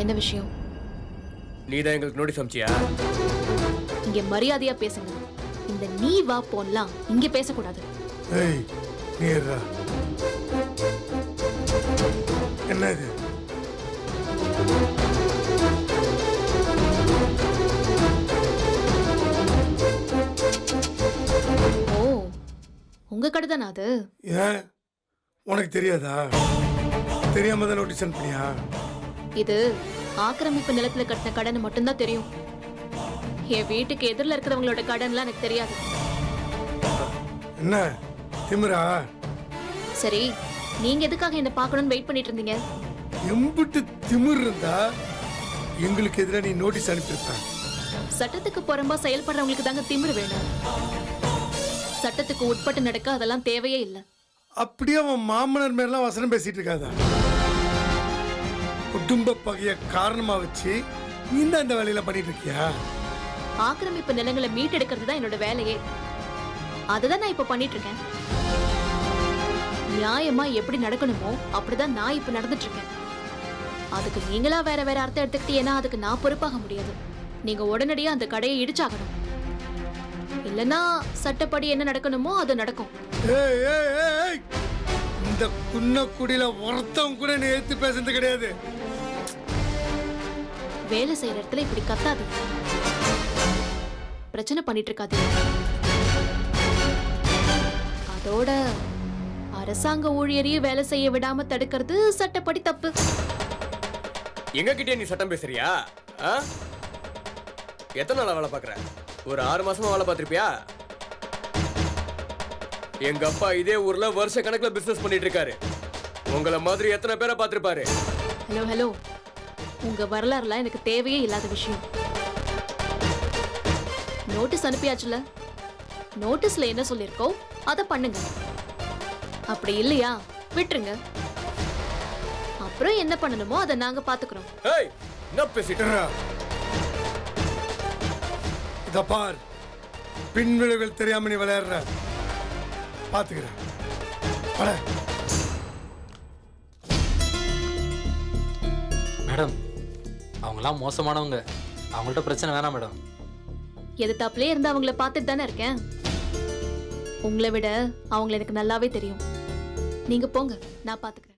என்ன விஷயம்? நீதான் எங்களுக்கு நோட்டீஸ் அனுப்பிச்சியா? இங்க மரியாதையா பேசுங்க. இந்த நீ வா போலாம் இங்க பேசக்கூடாது. ஏய் நீரா என்ன இது? ஓ, உங்க கடை தானே அது? ஏன் உனக்கு தெரியாதா? தெரியாம தான் நோட்டீஸ் அனுப்பினியா? இது ஆக்கிரமிப்பு நிலத்துல கட்டின கடன் மட்டும்தான் தெரியும். என் வீட்டுக்கு எதிரில் இருக்கிறவங்களோட கடன்லாம் எனக்கு தெரியாது. என்ன திமிரா? சரி, நீங்க எதுக்காக என்ன பார்க்கணும்னு வெயிட் பண்ணிட்டு இருந்தீங்க? எம்பிட்டு திமிர் இருந்தா எங்களுக்கு எதிராக நீ நோட்டீஸ் அனுப்பியிருப்ப. சட்டத்துக்கு புறம்பா செயல்படுறவங்களுக்கு தாங்க திமிரு வேணும். சட்டத்துக்கு உட்பட்டு நடக்க அதெல்லாம் தேவையே இல்லை. அப்படியே அவன் மாமனார் மேலாம் வசனம் பேசிட்டு இருக்காதா? குடும்ப பகைய காரணமா வச்சு நீ தான் இந்த வேலையில பண்ணிட்டு இருக்கியா? ஆக்கிரமிப்பு நிலங்களை மீட்டெடுக்கிறது தான் என்னோட வேலையே. அதுதான் நான் இப்ப பண்ணிட்டு இருக்கேன். நியாயமா எப்படி நடக்கணுமோ அப்படிதான் நான் இப்ப நடந்துட்டு இருக்கேன். அதுக்கு நீங்களா வேற வேற அர்த்தம் எடுத்துக்கிட்டீங்கன்னா அதுக்கு நான் பொறுப்பாக முடியாது. நீங்க உடனடியா அந்த கடையை இடிச்சாகணும். இல்லனா சட்டப்படி என்ன நடக்கணுமோ அது நடக்கும். ஏய் ஏய் ஏய், இந்த குன்னக்குடியில ஒருத்தம் கூட நீ ஏத்து பேசுறது கிடையாது. வேலை செய்யற இடத்துல இப்படி கத்தாது, பிரச்சனை பண்ணிட்டு இருக்காது. அதோட அரசாங்க ஊழியரையும் வேலை செய்ய விடாம தடுக்கிறது சட்டப்படி தப்பு. எங்க கிட்டே நீ சட்டம் பேசுறியா? எத்தனை நாளா வேலை பாக்குற? ஒரு 6 மாசமா வேலை பார்த்திருப்பியா? எங்க அப்பா இதே ஊர்ல வருஷ கணக்குல பிசினஸ் பண்ணிட்டு இருக்காரு. உங்கள மாதிரி எத்தனை பேரை பார்த்திருப்பாரு? ஹலோ ஹலோ, உங்க வரலாறுலாம் எனக்கு தேவையே இல்லாத விஷயம். நோட்டீஸ் அனுப்பியாச்சுல, நோட்டீஸ்ல என்ன சொல்லிருக்கோ அதை பண்ணுங்க. அப்படி இல்லையா விட்டுருங்க. அப்புறம் என்ன பண்ணணுமோ அதை நாங்க பாத்துக்கிறோம். ஏய், என்ன பேசிட்டு இருக்க? இத பார், பின்விளைவுகள் தெரியாம நீ விளையாடுற. பாத்துக்கிறேன். மேடம், அவங்களாம் மோசமானவங்க. அவங்கள்ட்ட பிரச்சனை வேணாம் மேடம். எதிர்த்தாப்புலே இருந்து அவங்கள பார்த்துட்டு தானே இருக்கேன். உங்களை விட அவங்களை எனக்கு நல்லாவே தெரியும். நீங்க போங்க, நான் பாத்துக்கிறேன்.